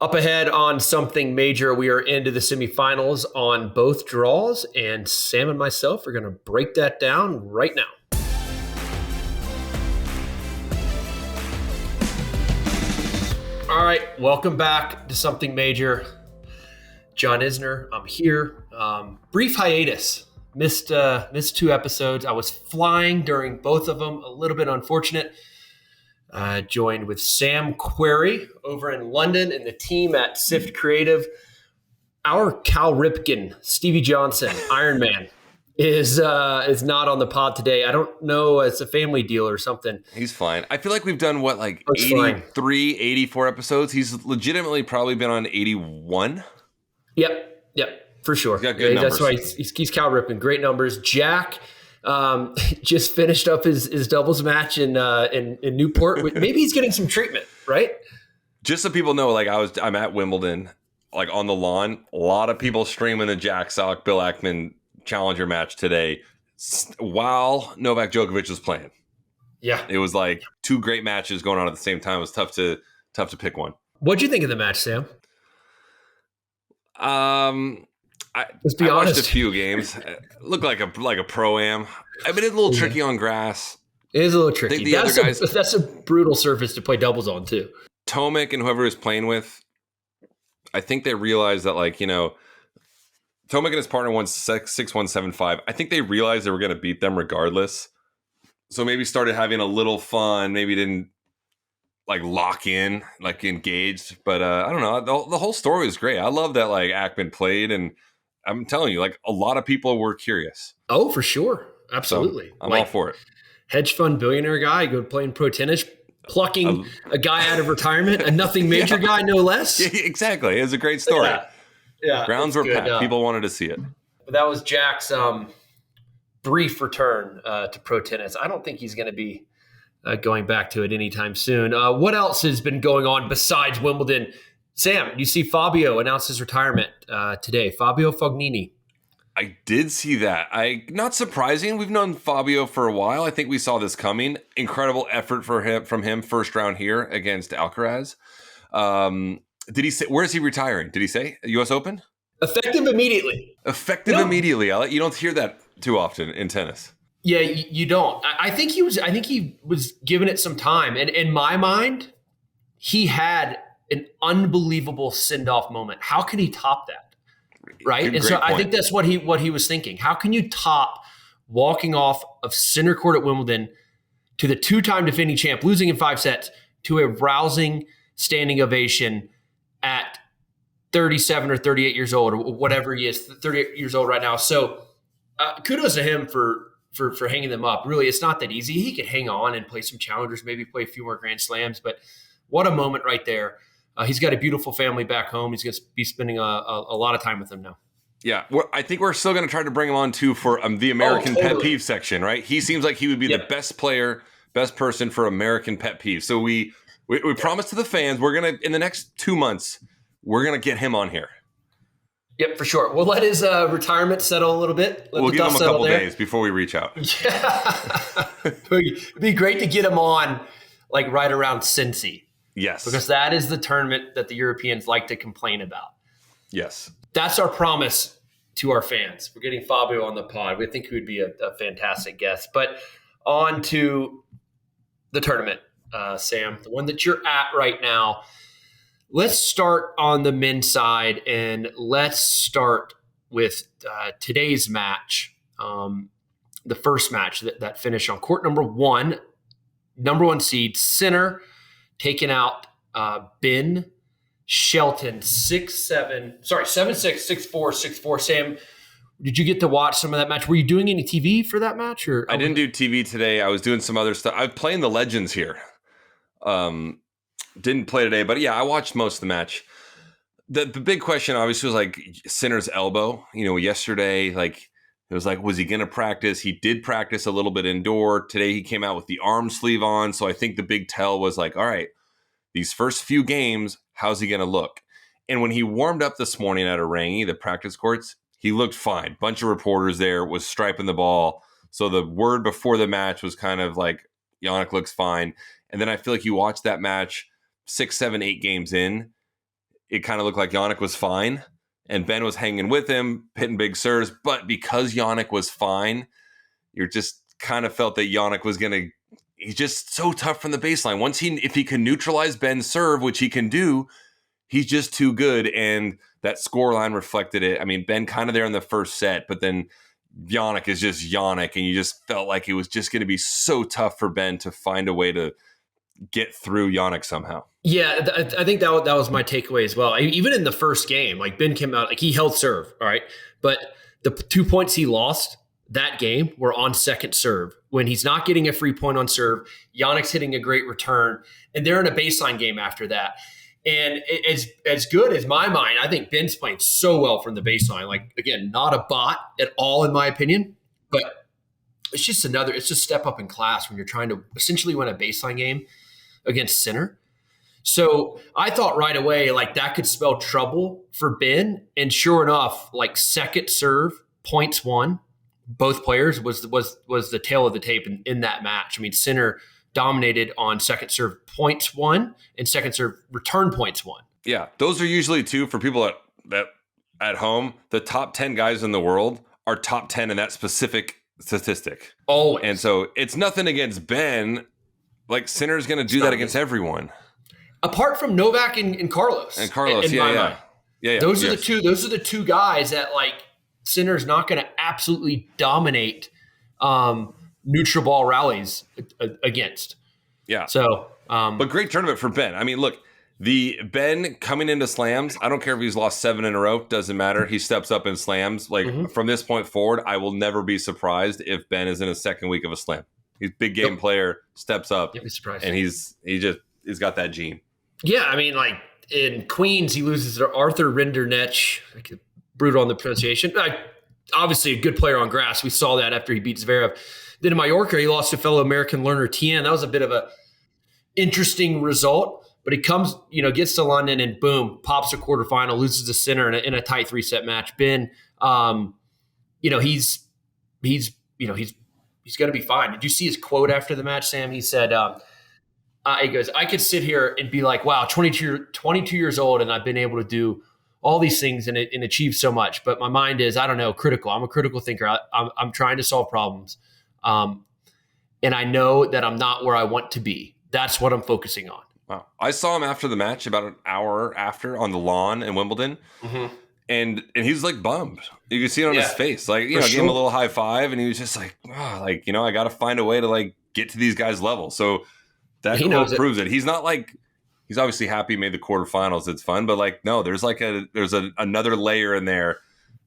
Up ahead on something major, we are into the semifinals on both draws, and Sam and myself are going to break that down right now. All right, welcome back to something major. John Isner, I'm here. Brief hiatus. Missed 2 episodes. I was flying during both of them. A little bit unfortunate. Joined with Sam Querry over in London and the team at Sift Creative. Our Cal Ripken, Stevie Johnson, Iron Man, is not on the pod today. I don't know. It's a family deal or something. He's fine. I feel like we've done, 83, 84 episodes? He's legitimately probably been on 81. Yep, for sure. He's got good numbers. That's why he's Cal Ripken. Great numbers. Jack just finished up his doubles match in Newport. Maybe he's getting some treatment, right? Just so people know, I'm at Wimbledon, on the lawn. A lot of people streaming the Jack Sock Bill Ackman Challenger match today while Novak Djokovic was playing. Yeah, it was 2 great matches going on at the same time. It was tough to pick one. What'd you think of the match, Sam? Let's be honest. Watched a few games. It looked like a pro-am. I mean, it's a little tricky on grass. It is a little tricky. I think the other guys, that's a brutal surface to play doubles on too. Tomek and whoever he was playing with, I think they realized that Tomek and his partner won 6-1, 7-5. I think they realized they were going to beat them regardless. So maybe started having a little fun. Maybe didn't lock in, engaged. But I don't know. The whole story was great. I love that Ackman played, and I'm telling you, a lot of people were curious. Oh, for sure. Absolutely. So I'm all for it. Hedge fund billionaire guy, go playing pro tennis, plucking a guy out of retirement, a nothing major guy, no less. Yeah, exactly. It was a great story. Yeah. Grounds were packed. People wanted to see it. But that was Jack's brief return to pro tennis. I don't think he's going to be going back to it anytime soon. What else has been going on besides Wimbledon? Sam, you see Fabio announced his retirement today. Fabio Fognini. I did see that. Not surprising. We've known Fabio for a while. I think we saw this coming. Incredible effort from him first round here against Alcaraz. Did he say where is he retiring? Did he say U.S. Open? Effective immediately. Immediately. You don't hear that too often in tennis. Yeah, you don't. I think he was giving it some time, and in my mind, he had an unbelievable send-off moment. How can he top that? Right. And so I think that's what he was thinking. How can you top walking off of center court at Wimbledon to the 2-time defending champ, losing in 5 sets, to a rousing standing ovation at 37 or 38 years old, or whatever he is, 38 years old right now. So kudos to him for hanging them up. Really, it's not that easy. He could hang on and play some challengers, maybe play a few more Grand Slams, but what a moment right there. He's got a beautiful family back home. He's going to be spending a lot of time with them now. Yeah, I think we're still going to try to bring him on, too, for the American pet peeve section, right? He seems like he would be the best player, best person for American pet peeve. So we promised to the fans, we're going to, in the next 2 months, we're going to get him on here. Yep, for sure. We'll let his retirement settle a little bit. We'll give him a couple days before we reach out. Yeah. It'd be great to get him on, right around Cincy. Yes. Because that is the tournament that the Europeans like to complain about. Yes. That's our promise to our fans. We're getting Fabio on the pod. We think he would be a fantastic guest. But on to the tournament, Sam, the one that you're at right now. Let's start on the men's side, and let's start with today's match, the first match that finished on court number 1, number 1 seed, Sinner, taking out Ben Shelton 7-6, 6-4, 6-4. Sam, did you get to watch some of that match? Were you doing any TV for that match? Or I didn't do TV today. I was doing some other stuff. I was playing the Legends here. Didn't play today, but yeah, I watched most of the match. The big question obviously was Sinner's elbow. Yesterday, it was was he going to practice? He did practice a little bit indoor. Today he came out with the arm sleeve on. So I think the big tell was all right, these first few games, how's he going to look? And when he warmed up this morning at Orangi, the practice courts, he looked fine. Bunch of reporters there, was striping the ball. So the word before the match was kind of Jannik looks fine. And then I feel like you watch that match 6, 7, 8 games in, it kind of looked like Jannik was fine, and Ben was hanging with him, hitting big serves. But because Jannik was fine, you're just kind of felt that Jannik was going to. He's just so tough from the baseline. If he can neutralize Ben's serve, which he can do, he's just too good. And that scoreline reflected it. I mean, Ben kind of there in the first set, but then Jannik is just Jannik, and you just felt like it was just going to be so tough for Ben to find a way to get through Jannik somehow. Yeah, I think that was my takeaway as well. Even in the first game, like Ben came out, like he held serve, all right? But the 2 points he lost that game were on second serve. When he's not getting a free point on serve, Jannik's hitting a great return, and they're in a baseline game after that. And as good as my mind, I think Ben's playing so well from the baseline. Like, again, not a bot at all, in my opinion, but it's just step up in class when you're trying to essentially win a baseline game against Sinner. So I thought right away, like, that could spell trouble for Ben. And sure enough, like, second serve, points won, both players was the tail of the tape in that match. I mean, Sinner dominated on second serve points won and second serve return points won. Yeah, those are usually two for people that at home. The top 10 guys in the world are top 10 in that specific statistic. Always. And so it's nothing against Ben. Like, Sinner's going to do that against everyone. Apart from Novak and Carlos. And Carlos, in my mind. Yeah. Those are the two guys that, like, Sinner's not going to absolutely dominate neutral ball rallies against. Yeah. So, but great tournament for Ben. I mean, look, the Ben coming into slams, I don't care if he's lost 7 in a row, doesn't matter. He steps up in slams. Like, from this point forward, I will never be surprised if Ben is in his second week of a slam. He's a big game player, steps up, you'll be surprised. And he's got that gene. Yeah, I mean, like, in Queens, he loses to Arthur Rinderknech. Brutal on the pronunciation. Obviously, a good player on grass. We saw that after he beat Zverev. Then in Mallorca, he lost to fellow American learner Tien. That was a bit of a interesting result. But he comes, gets to London and boom, pops a quarterfinal, loses to Sinner in a tight 3-set match. Ben, he's going to be fine. Did you see his quote after the match, Sam? He said, he goes, I could sit here and be like, wow, 22 years old, and I've been able to do all these things and achieve so much. But my mind is, I don't know, critical. I'm a critical thinker. I'm trying to solve problems. And I know that I'm not where I want to be. That's what I'm focusing on. Wow. I saw him after the match, about an hour after, on the lawn in Wimbledon. Mm-hmm. And he's like bummed. You could see it on his face. Like, gave him a little high five, and he was just like, I got to find a way to, like, get to these guys' level. So that proves it. He's not like, he's obviously happy he made the quarterfinals. It's fun, but, like, no, there's another layer in there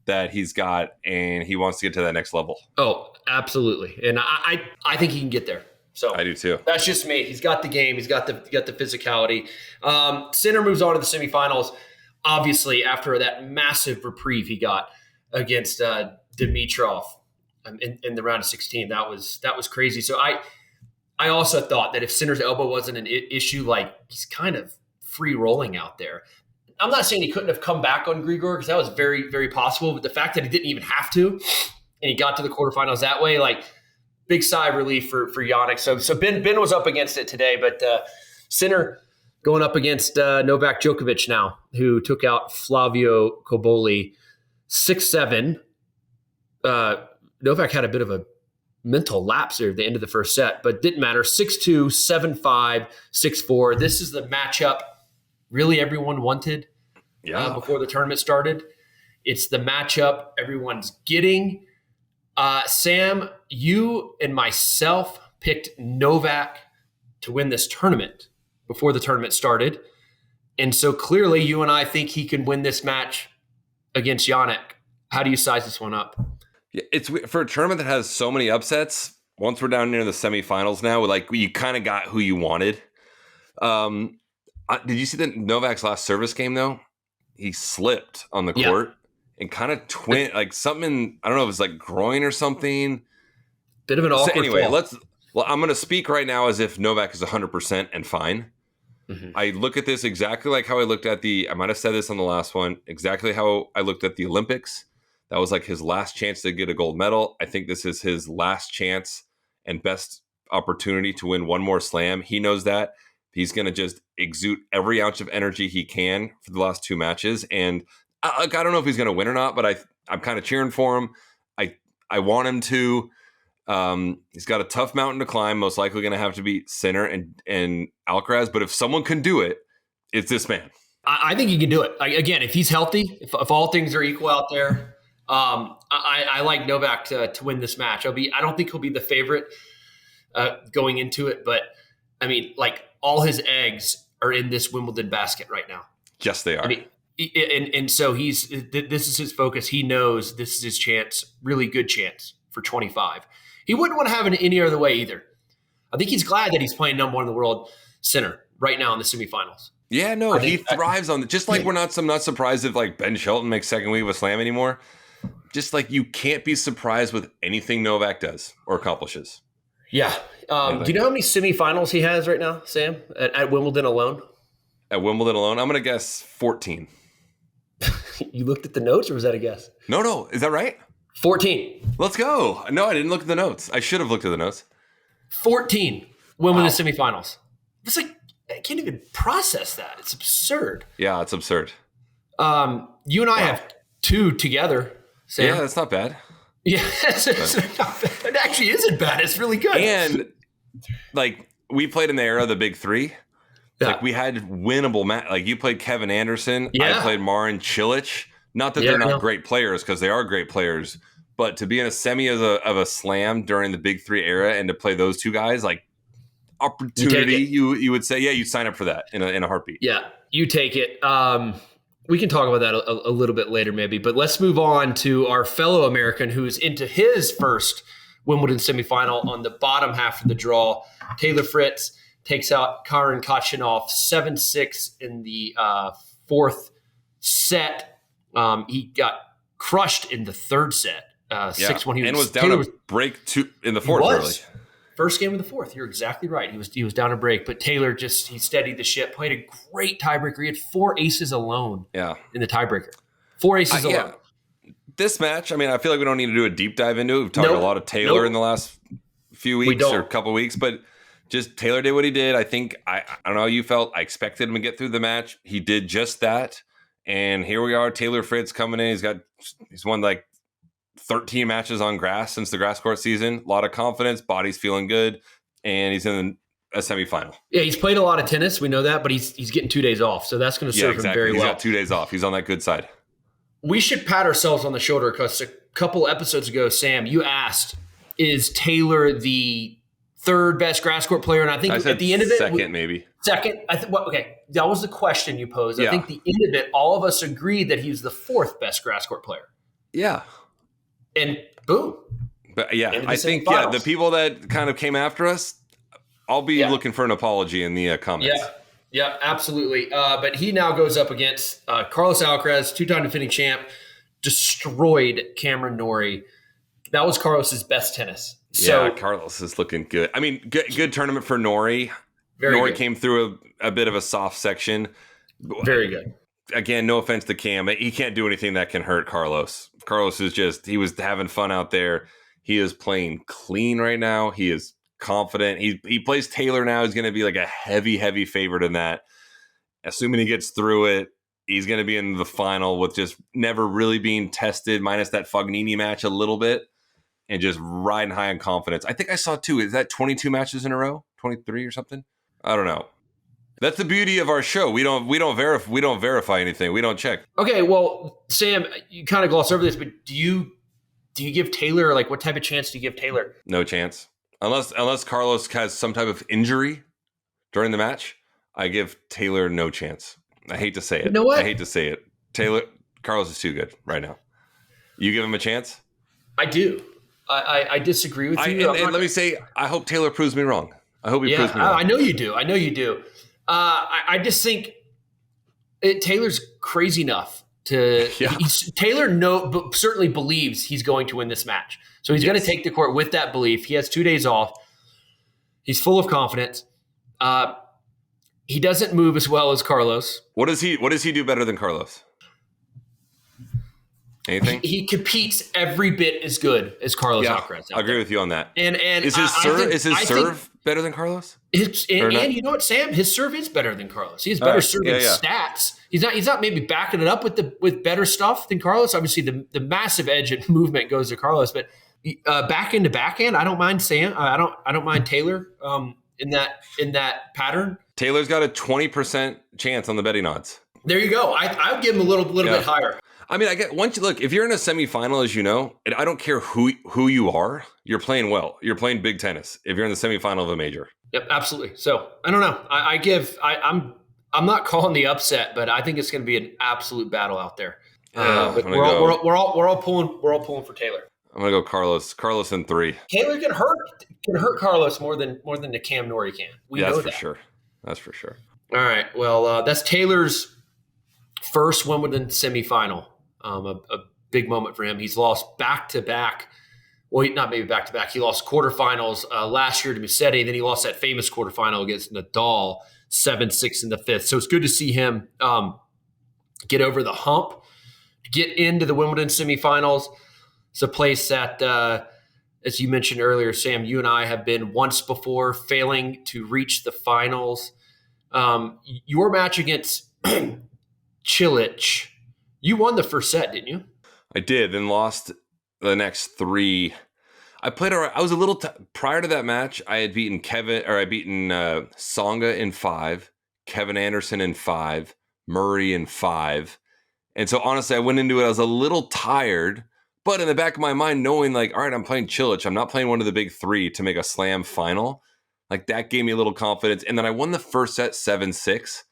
that he's got, and he wants to get to that next level. Oh, absolutely. And I think he can get there. So I do too. That's just me. He's got the game. He's got the physicality. Sinner moves on to the semifinals. Obviously, after that massive reprieve he got against Dimitrov in the round of 16, that was crazy. So I also thought that if Sinner's elbow wasn't an issue, like, he's kind of free rolling out there. I'm not saying he couldn't have come back on Grigor, because that was very, very possible. But the fact that he didn't even have to, and he got to the quarterfinals that way, like, big sigh of relief for Jannik. So Ben was up against it today, but Sinner going up against Novak Djokovic now, who took out Flavio Cobolli 6-7. Novak had a bit of a mental lapse there at the end of the first set, but didn't matter. 6-2, 7-5, 6-4. This is the matchup really everyone wanted before the tournament started. It's the matchup everyone's getting. Sam, you and myself picked Novak to win this tournament before the tournament started. And so clearly you and I think he can win this match against Jannik. How do you size this one up? Yeah, it's for a tournament that has so many upsets. Once we're down near the semifinals now, like, you kind of got who you wanted. Did you see the Novak's last service game though? He slipped on the court. Yeah. And kind of like something, I don't know if it's like groin or something. Bit of an awkward anyway, fall. I'm going to speak right now as if Novak is 100% and fine. Mm-hmm. I look at this exactly like how I looked at I might have said this on the last one, exactly how I looked at the Olympics. That was like his last chance to get a gold medal. I think this is his last chance and best opportunity to win one more slam. He knows that. He's going to just exude every ounce of energy he can for the last 2 matches. And I don't know if he's going to win or not, but I'm kind of cheering for him. I want him to. He's got a tough mountain to climb. Most likely going to have to beat Sinner and Alcaraz. But if someone can do it, it's this man. I think he can do it. Again, if he's healthy, if all things are equal out there, I like Novak to win this match. I don't think he'll be the favorite going into it, but I mean, like, all his eggs are in this Wimbledon basket right now. Yes, they are. I mean, and so this is his focus. He knows this is his chance, really good chance for 25. He wouldn't want to have it any other way either. I think he's glad that he's playing number 1 in the world, Sinner, right now in the semifinals. Yeah, no, he thrives on it. Just like I'm not surprised if like Ben Shelton makes second week of a slam anymore. Just like you can't be surprised with anything Novak does or accomplishes. Yeah. Do you know how many semifinals he has right now, Sam, at Wimbledon alone? At Wimbledon alone, I'm going to guess 14. You looked at the notes, or was that a guess? No. Is that right? 14. Let's go. No, I didn't look at the notes. I should have looked at the notes. 14 Wimbledon semifinals. It's like, I can't even process that. It's absurd. Yeah, it's absurd. You and I have 2 together, Sam. Yeah, that's not bad. Yeah, it actually isn't bad. It's really good. And like, we played in the era of the big 3. Yeah. Like, we had winnable match. Like, you played Kevin Anderson. Yeah. I played Marin Cilic. Not that they're not great players, because they are great players. But to be in a semi of a slam during the big 3 era and to play those 2 guys, like, opportunity, you would say, yeah, you'd sign up for that in a heartbeat. Yeah, you take it. We can talk about that a little bit later maybe, but let's move on to our fellow American who's into his first Wimbledon semifinal on the bottom half of the draw. Taylor Fritz takes out Karen Khachanov 7-6 in the 4th set. He got crushed in the 3rd set, 6-1. And was down a break 2 in the 4th early. First game of the 4th. You're exactly right. He was down a break, but Taylor he steadied the ship, played a great tiebreaker. He had 4 aces alone in the tiebreaker. 4 aces alone. Yeah. This match, I mean, I feel like we don't need to do a deep dive into it. We've talked a lot of Taylor in the last few weeks or couple weeks, but just Taylor did what he did. I think, I don't know how you felt. I expected him to get through the match. He did just that. And here we are, Taylor Fritz coming in. He's won like 13 matches on grass since the grass court season. A lot of confidence, body's feeling good, and he's in a semifinal. Yeah, he's played a lot of tennis. We know that, but he's getting 2 days off, so that's going to serve him very well. He's got 2 days off. He's on that good side. We should pat ourselves on the shoulder because a couple episodes ago, Sam, you asked, is Taylor the 3rd best grass court player? And I think at the end of it, maybe. Second. Okay, that was the question you posed. I think the end of it, all of us agreed that he's the 4th best grass court player. Yeah. And boom. But yeah, I think the people that kind of came after us, I'll be looking for an apology in the comments. Yeah, absolutely. But he now goes up against Carlos Alcaraz, 2-time defending champ, destroyed Cameron Norrie. That was Carlos's best tennis. So, Carlos is looking good. I mean, good tournament for Norrie. Norrie came through a bit of a soft section. Very good. Again, no offense to Cam, he can't do anything that can hurt Carlos. Carlos is he was having fun out there. He is playing clean right now. He is confident. He plays Taylor now. He's going to be like a heavy favorite in that. Assuming he gets through it, he's going to be in the final with just never really being tested, minus that Fognini match a little bit, and just riding high on confidence. I think I saw 2. Is that 22 matches in a row? 23 or something? I don't know. That's the beauty of our show. We don't verify anything. We don't check. Okay, well, Sam, you kind of glossed over this, but do you give Taylor, like, what type of chance do you give Taylor? No chance. Unless Carlos has some type of injury during the match, I give Taylor no chance. I hate to say it. You know what? I hate to say it. Carlos is too good right now. You give him a chance? I do. I disagree with you. And let me say, I hope Taylor proves me wrong. I hope he proves me wrong. I know you do. I just think Taylor's crazy enough to. Yeah. Taylor certainly believes he's going to win this match, so he's going to take the court with that belief. He has 2 days off. He's full of confidence. He doesn't move as well as Carlos. What does he do better than Carlos? Anything? He competes every bit as good as Carlos Alcaraz. I agree with you on that. And is his serve better than Carlos? And you know what, Sam? His serve is better than Carlos. He has better serving stats. He's not maybe backing it up with better stuff than Carlos. Obviously, the massive edge and movement goes to Carlos, but backhand to backhand, I don't mind Sam. I don't mind Taylor in that pattern. Taylor's got a 20% chance on the betting odds. There you go. I would give him a little bit higher. I mean, if you're in a semifinal, as you know, and I don't care who you are, you're playing well. You're playing big tennis if you're in the semifinal of a major. Yep, absolutely. So I don't know. I'm not calling the upset, but I think it's going to be an absolute battle out there. But we're all pulling for Taylor. I'm gonna go Carlos. Carlos in 3. Taylor can hurt Carlos more than the Cam Norrie can. That's for sure. That's for sure. All right. Well, that's Taylor's first Wimbledon semifinal. A big moment for him. He's lost back-to-back. Well, not maybe back-to-back. He lost quarterfinals last year to Musetti. Then he lost that famous quarterfinal against Nadal, 7-6 in the 5th. So it's good to see him get over the hump, get into the Wimbledon semifinals. It's a place that, as you mentioned earlier, Sam, you and I have been once before, failing to reach the finals. Your match against Cilic, you won the first set, didn't you? I did, then lost the next 3. I played all right. I was a little prior to that match. I had beaten Tsonga in 5, Kevin Anderson in 5, Murray in 5, and so honestly, I went into it. I was a little tired, but in the back of my mind, knowing like, all right, I'm playing Cilic. I'm not playing one of the big 3 to make a slam final. Like that gave me a little confidence, and then I won the first set 7-6.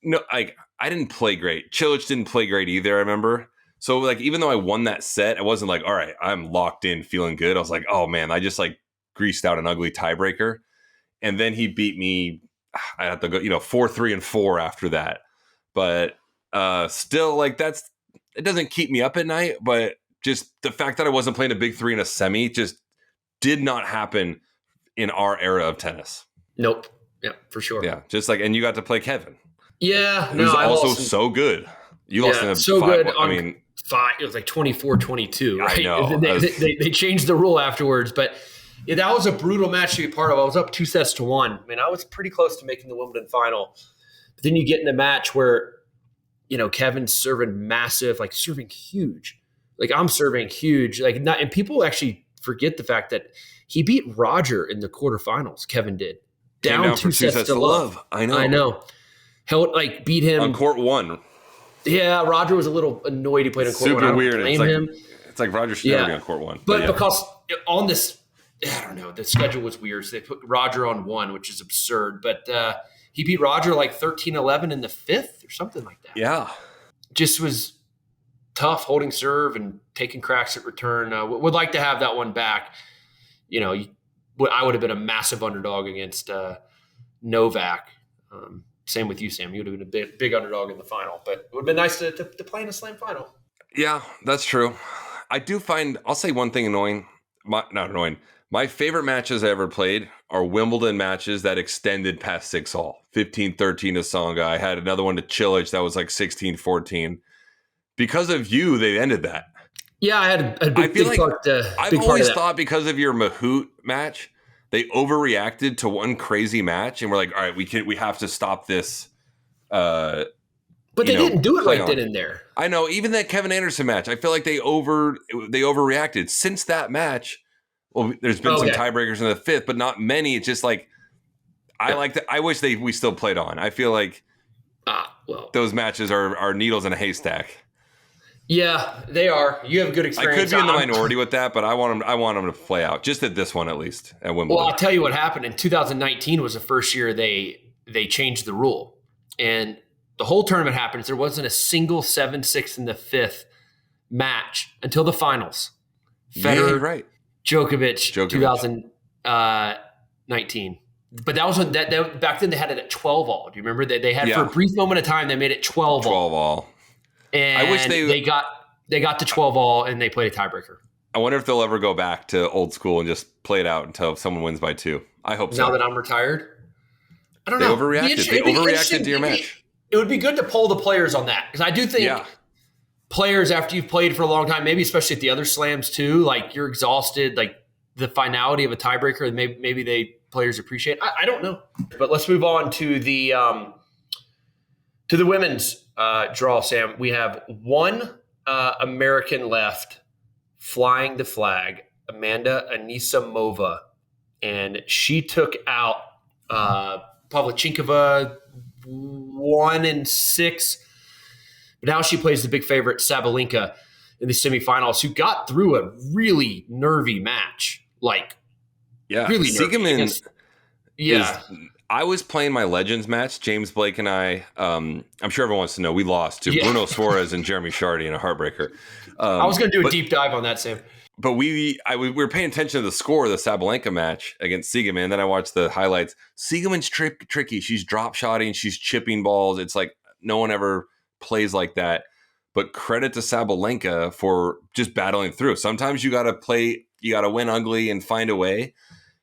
No, like I didn't play great. Cilic didn't play great either, I remember. So like even though I won that set, I wasn't like, all right, I'm locked in, feeling good. I was like, oh man, I just like greased out an ugly tiebreaker. And then he beat me, I have to go, 4-3 and 4 after that. But still like it doesn't keep me up at night, but just the fact that I wasn't playing a big 3 in a semi just did not happen in our era of tennis. Nope. Yeah, for sure. Yeah. Just like, and you got to play Kevin. Yeah, who's also so good. You lost in a so 5. Good. I mean, 5. It was like 24-22. Right? I know. They changed the rule afterwards, but that was a brutal match to be part of. I was up 2-1. I mean, I was pretty close to making the Wimbledon final. But then you get in a match where, Kevin's serving massive, like serving huge. Like I'm serving huge. Like not, and people actually forget the fact that he beat Roger in the quarterfinals. Kevin did down 2 sets to love. I know. Held beat him on court 1. Yeah, Roger was a little annoyed he played on court 1. Super weird. It's like Roger should never be on court 1. But because on this, I don't know, the schedule was weird. So they put Roger on 1, which is absurd. But he beat Roger like 13-11 in the 5th or something like that. Yeah. Just was tough holding serve and taking cracks at return. Would like to have that one back. I would have been a massive underdog against Novak. Same with you, Sam. You would have been a big underdog in the final, but it would have been nice to play in a slam final. Yeah, that's true. I do find, I'll say one thing annoying. Not annoying. My favorite matches I ever played are Wimbledon matches that extended past 6-all. 15-13 to Tsonga. I had another one to Cilic that was like 16-14. Because of you, they ended that. Yeah, I had a big part. I've always thought because of your Mahut match, they overreacted to one crazy match, and we're like, all right, we have to stop this. But they didn't do it right then and there. I know. Even that Kevin Anderson match, I feel like they overreacted. Since that match, well, there's been some tiebreakers in the 5th, but not many. It's just like I like that. I wish we still played on. I feel like those matches are needles in a haystack. Yeah, they are. You have a good experience. I could be in the minority with that, but I want them to play out, just at this one at least, at Wimbledon. Well, I'll tell you what happened. In 2019 was the first year they changed the rule. And the whole tournament happened. There wasn't a single 7-6 in the 5th match until the finals. Federer, right. Djokovic. 2019. But that was when that back then they had it at 12-all. Do you remember? They had for a brief moment of time, they made it 12-all. 12-all. And I wish they got to 12-all and they played a tiebreaker. I wonder if they'll ever go back to old school and just play it out until someone wins by 2. I hope so. Now that I'm retired, I don't know. They overreacted to your match. It would be good to poll the players on that, because I do think players, after you've played for a long time, maybe especially at the other slams too, like you're exhausted, like the finality of a tiebreaker, maybe they players appreciate? I don't know. But let's move on to the women's draw, Sam. We have one American left flying the flag, Amanda Anisimova, and she took out Pavlyuchenkova 1-6. But now she plays the big favorite Sabalenka in the semifinals, who got through a really nervy match. Really nervy. I was playing my Legends match. James Blake and I, I'm sure everyone wants to know, we lost to Bruno Soares and Jeremy Chardy in a heartbreaker. I was going to do a deep dive on that, Sam. But we were paying attention to the score of the Sabalenka match against Siegemund. Then I watched the highlights. Siegemund's tricky. She's drop shotting. She's chipping balls. It's like no one ever plays like that. But credit to Sabalenka for just battling through. Sometimes you got to win ugly and find a way.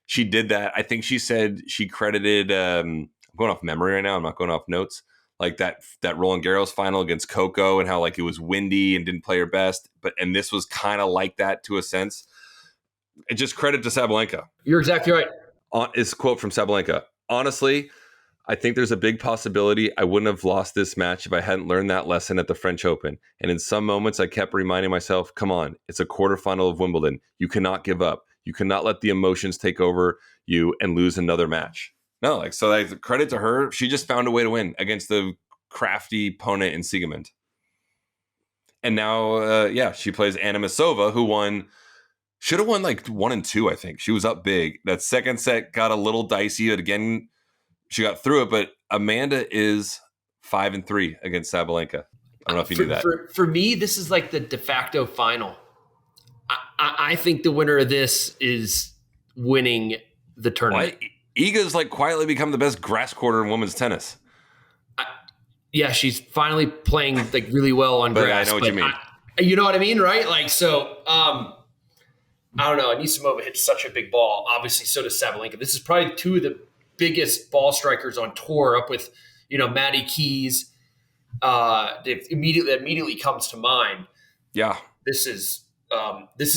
She did that. I think she said she credited, I'm going off memory right now. I'm not going off notes. Like that Roland Garros final against Coco and how like it was windy and didn't play her best. And this was kind of like that to a sense. And just credit to Sabalenka. You're exactly right. Is a quote from Sabalenka. Honestly, I think there's a big possibility I wouldn't have lost this match if I hadn't learned that lesson at the French Open. And in some moments, I kept reminding myself, come on, it's a quarterfinal of Wimbledon. You cannot give up. You cannot let the emotions take over you and lose another match. No, credit to her. She just found a way to win against the crafty opponent in Siegemund. And now, she plays Anisimova, who should have won 1-2, I think. She was up big. That second set got a little dicey. But again, she got through it. But Amanda is 5-3 against Sabalenka. I don't know if you knew that. For me, this is like the de facto final. I think the winner of this is winning the tournament. Iga's quietly become the best grass quarter in women's tennis. She's finally playing really well on grass. I know what you mean. You know what I mean, right? I don't know. Anisimova hits such a big ball. Obviously, so does Sabalenka. This is probably two of the biggest ball strikers on tour, up with Maddie Keys. Immediately comes to mind. Yeah, this is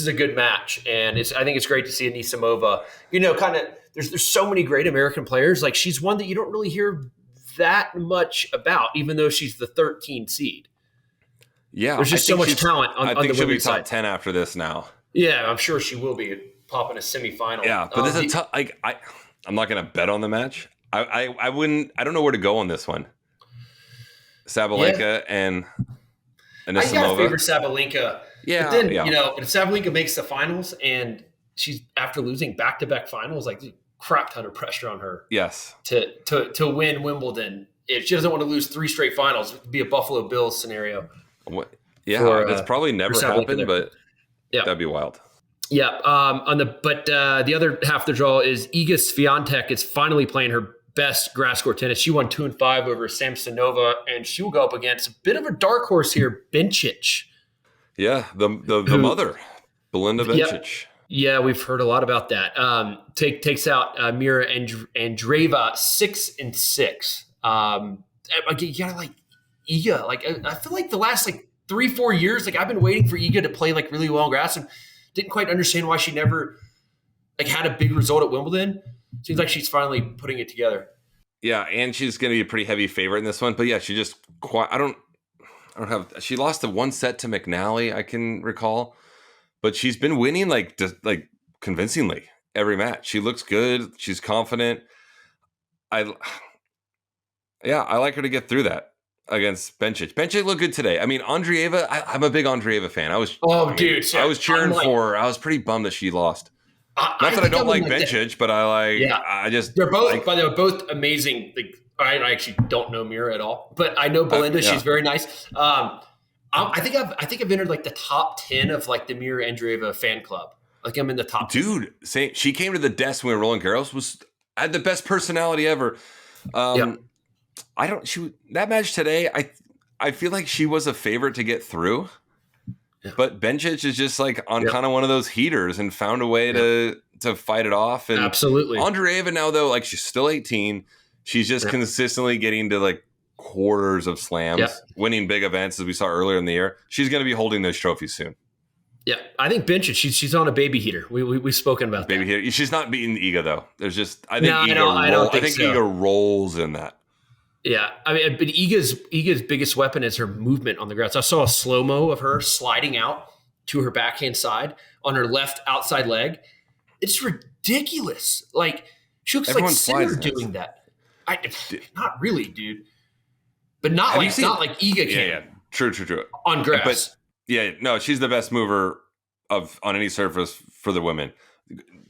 a good match, and I think it's great to see Anisimova. There's so many great American players. She's one that you don't really hear that much about, even though she's the 13th seed. Yeah, there's just so much talent on the women's side. I think she'll be top 10 after this now. Yeah, I'm sure she will be popping a semifinal. Yeah, but this is a tough. I'm not going to bet on the match. I wouldn't. I don't know where to go on this one. Sabalenka and Anisimova. I gotta favor Sabalenka. Yeah, but then if Sabalenka makes the finals and she's after losing back-to-back finals, crap ton of pressure on her. Yes, to win Wimbledon. If she doesn't want to lose 3 straight finals, it would be a Buffalo Bills scenario. Yeah, that's probably never happened, but that'd be wild. Yeah. The other half of the draw is Iga Swiatek is finally playing her best grass court tennis. She won 2-5 over Samsonova, and she will go up against a bit of a dark horse here, Bencic. Yeah, the mother, Belinda Bencic. Yeah, we've heard a lot about that. Takes out Mira Andreeva 6-6. You gotta Iga. I feel like the last 3-4 years, I've been waiting for Iga to play really well on grass, and didn't quite understand why she never had a big result at Wimbledon. Seems like she's finally putting it together. Yeah, and she's going to be a pretty heavy favorite in this one. But yeah, she just she lost the 1 set to McNally, I can recall. But she's been winning convincingly every match. She looks good. She's confident. I like her to get through that against Bencic. Bencic looked good today. I mean, Andreeva, I'm a big Andreeva fan. I was cheering for her. I was pretty bummed that she lost. Not that I don't like Bencic, but they're both, but they're both amazing. I actually don't know Mira at all, but I know Belinda. She's very nice. I think I've entered the top 10 of the Mira Andreeva fan club. I'm in the top 10. Dude, she came to the desk when Roland Garros had the best personality ever. That match today, I feel like she was a favorite to get through. Yeah. But Bencic is just on kind of one of those heaters and found a way to fight it off. And absolutely. Andreeva now, though, she's still 18. She's just consistently getting to quarters of slams, winning big events as we saw earlier in the year. She's going to be holding those trophies soon. Yeah, I think Bencic, she's on a baby heater. We've spoken about Maybe that. here she's not beating Iga though. There's just I think No, Iga I don't think so. Iga rolls in that. Yeah, I mean, but Iga's biggest weapon is her movement on the grass. I saw a slow mo of her sliding out to her backhand side on her left outside leg. It's ridiculous. Like she looks Everyone like Sinner slides doing that. Not really, dude. But not like Iga can. Yeah. True. On grass. But yeah, no, she's the best mover on any surface for the women.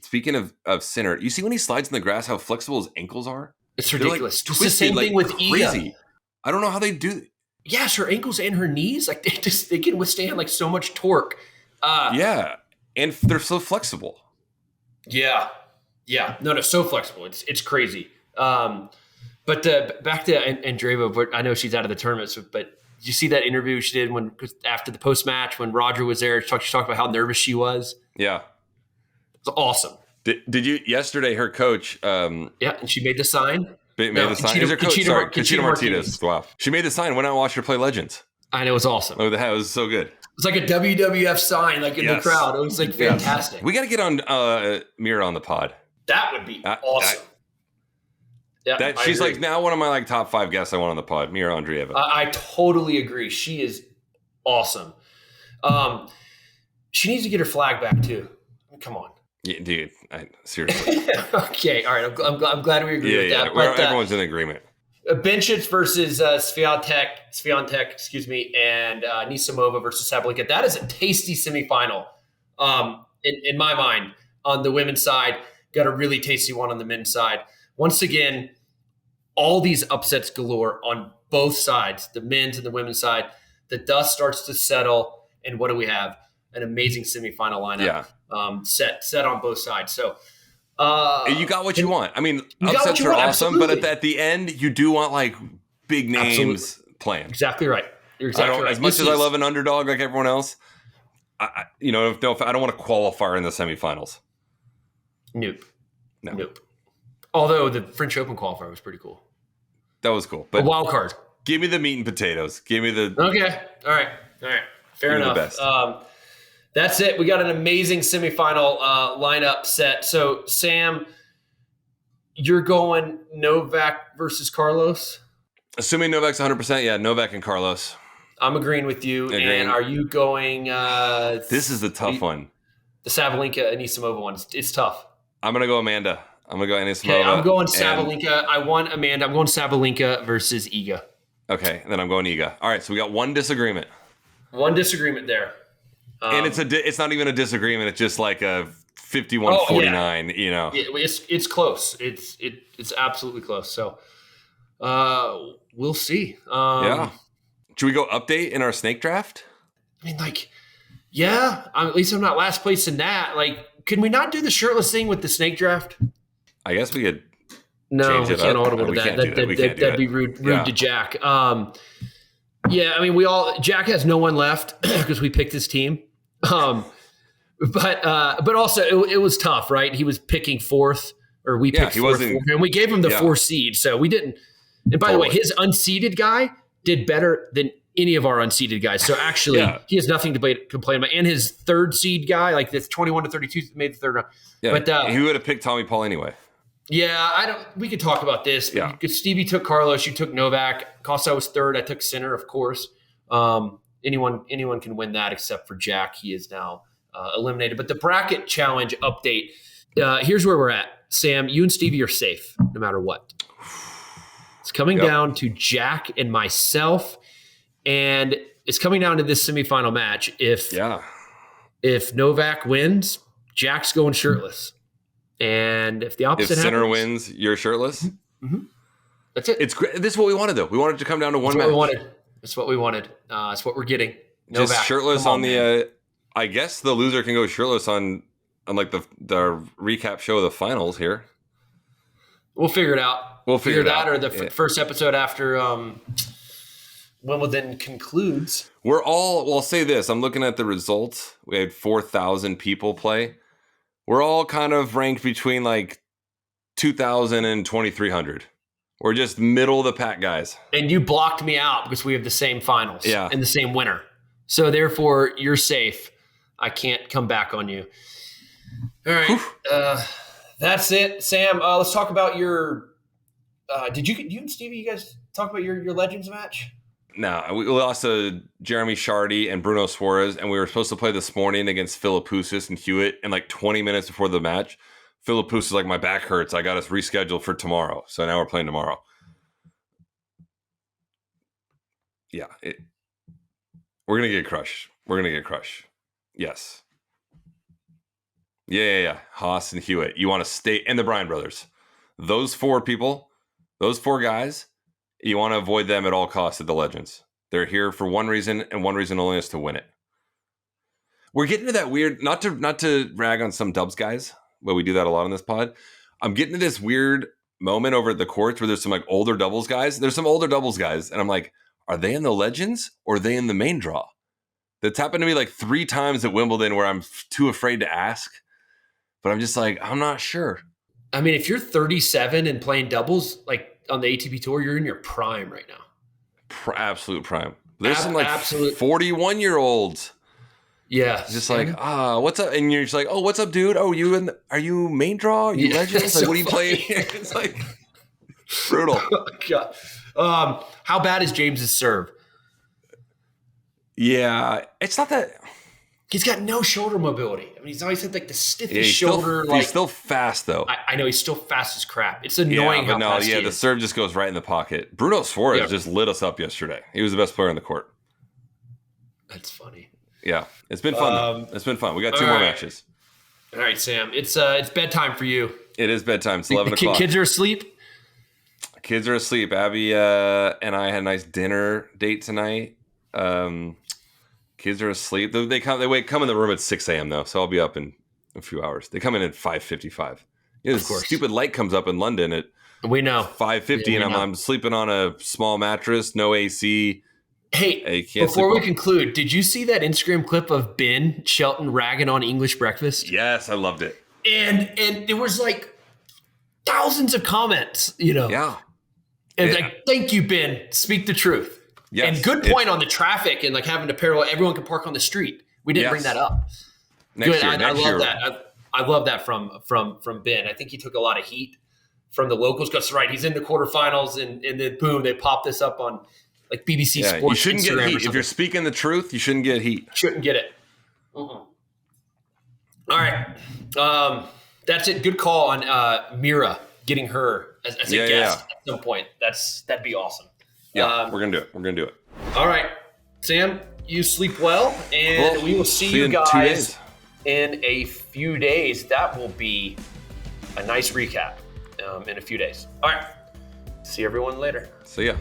Speaking of Sinner, you see when he slides in the grass how flexible his ankles are? It's ridiculous. Like it's the same thing with crazy. Iga. I don't know how they do. Yes, her ankles and her knees, like they can withstand like so much torque. Yeah, and they're so flexible. Yeah. No, so flexible. It's crazy. But back to Andreeva, but I know she's out of the tournament. But did you see that interview she did after the post match when Roger was there? She talked about how nervous she was. Yeah, it's awesome. Did you yesterday? Her coach. Yeah, and she made the sign. Made the sign. Is her coach? Sorry, Conchita Martinez. Wow, she made the sign. Went out and watched her play Legends. And it was awesome. Oh, it was so good. It's like a WWF sign, like in the crowd. It was like fantastic. We got to get on Mira on the pod. That would be awesome. She's like now one of my like top 5 guests I want on the pod. Mira Andreeva. I totally agree. She is awesome. She needs to get her flag back too. I mean, come on. Yeah, dude. Seriously. Okay, all right. I'm glad we agree with that. Yeah, but, everyone's in agreement. Bencic versus Swiatek, excuse me, and Anisimova versus Sabalenka. That is a tasty semifinal. In my mind, on the women's side, got a really tasty one on the men's side. Once again, all these upsets galore on both sides, the men's and the women's side. The dust starts to settle, and what do we have? An amazing semifinal lineup. Set on both sides. So you got what you want. I mean, upsets are awesome, absolutely. but at the end, you do want like big names playing. Exactly right. You're exactly right. As much as I love an underdog like everyone else, I don't want to qualify in the semifinals. Nope. Although the French Open qualifier was pretty cool. That was cool. But a wild card. Give me the meat and potatoes. Give me the. Okay. All right. Fair enough. The best. That's it. We got an amazing semifinal lineup set. So, Sam, you're going Novak versus Carlos? Assuming Novak's 100%, yeah, Novak and Carlos. I'm agreeing with you. And are you going... this is the tough one. The Sabalenka Anisimova one. It's tough. I'm going to go Amanda. I'm going to go Anisimova. Okay, I'm going Sabalenka. I want Amanda. I'm going Sabalenka versus Iga. Okay, then I'm going Iga. All right, so we got one disagreement. One disagreement there. And it's not even a disagreement. It's just like a 51-49, you know. It's close. It's absolutely close. So we'll see. Should we go update in our snake draft? I mean, at least I'm not last place in that. Like, can we not do the shirtless thing with the snake draft? I guess we could. No, we can't audible to that. That'd be rude to Jack. Yeah, I mean, Jack has no one left because we picked his team. But also it was tough, right? He was picking fourth, or we picked fourth, and we gave him the 4 seed, so we didn't. And by the way, his unseeded guy did better than any of our unseeded guys. So actually, he has nothing to complain about. And his 3rd seed guy, like this 21-32, made the 3rd round. Yeah, but he would have picked Tommy Paul anyway. Yeah, we could talk about this. Because Stevie took Carlos, you took Novak. Costa was 3rd. I took Sinner, of course. Anyone can win that except for Jack. He is now eliminated. But the bracket challenge update, here's where we're at. Sam, you and Stevie are safe no matter what. It's coming down to Jack and myself, and it's coming down to this semifinal match. If Novak wins, Jack's going shirtless. And if the opposite happens... If Sinner wins, you're shirtless? Mm-hmm. That's it. This is what we wanted, though. We wanted to come down to one match. That's what we wanted. That's what we're getting. Novak, just shirtless on the... I guess the loser can go shirtless on like the recap show of the finals here. We'll figure it out. We'll figure that, or the first episode after Wimbledon concludes. I'll say this. I'm looking at the results. We had 4,000 people play. We're all kind of ranked between like 2,000 and 2,300. We're just middle of the pack guys. And you blocked me out because we have the same finals and the same winner. So therefore, you're safe. I can't come back on you. All right. That's it, Sam. Let's talk about your. Did you and Stevie, you guys talk about your Legends match? No, we lost to Jeremy Shardy and Bruno Soares, and we were supposed to play this morning against Philippoussis and Hewitt. And like 20 minutes before the match, Philippoussis is like, my back hurts. I got us rescheduled for tomorrow. So now we're playing tomorrow. Yeah, we're gonna get crushed. Yes. Yeah. Haas and Hewitt. You want to stay, and the Bryan brothers. Those four people, those four guys. You want to avoid them at all costs at the Legends. They're here for one reason, and one reason only is to win it. We're getting to that weird, not to rag on some Dubs guys, but we do that a lot on this pod. I'm getting to this weird moment over at the courts where there's some like older doubles guys. There's some older doubles guys, and I'm like, are they in the Legends or are they in the main draw? That's happened to me like 3 times at Wimbledon where I'm too afraid to ask. But I'm just like, I'm not sure. I mean, if you're 37 and playing doubles, like on the ATP Tour, you're in your prime right now. Absolute prime. There's some like absolute 41-year-olds. Yeah. Just like, what's up? And you're just like, oh, what's up, dude? Oh, are you main draw? Are you Legends? Like, what are you playing here? It's like brutal. Oh, God. How bad is James's serve? Yeah, it's not that. He's got no shoulder mobility. I mean, he's always had like the stiffest shoulder. He's still fast though. I know he's still fast as crap. It's annoying how fast he is. The serve just goes right in the pocket. Bruno Soares just lit us up yesterday. He was the best player on the court. That's funny. Yeah, it's been fun. It's been fun. We got 2 more matches. All right, Sam. It's bedtime for you. It is bedtime. It's 11 o'clock. Kids are asleep. Kids are asleep. Abby and I had a nice dinner date tonight. Kids are asleep. They come in the room at 6 a.m. though, so I'll be up in a few hours. They come in at 5:55. Of course. Stupid light comes up in London at 5:50, and I'm sleeping on a small mattress, no AC. Hey, before we conclude, did you see that Instagram clip of Ben Shelton ragging on English breakfast? Yes, I loved it. And there was like thousands of comments, Yeah. And like, thank you, Ben. Speak the truth. Yes, and good point on the traffic and like having to parallel. Everyone can park on the street. We didn't bring that up. Next year, I love that. I love that from Ben. I think he took a lot of heat from the locals because he's in the quarterfinals and then boom, they pop this up on like BBC Sports. You shouldn't get heat. If you're speaking the truth, you shouldn't get heat. Shouldn't get it. All right. That's it. Good call on Mira getting her as a guest at some point. That'd be awesome. Yeah, we're gonna do it. All right, Sam, you sleep well, and we will see you guys in a few days. That will be a nice recap in a few days. All right, see everyone later. See ya.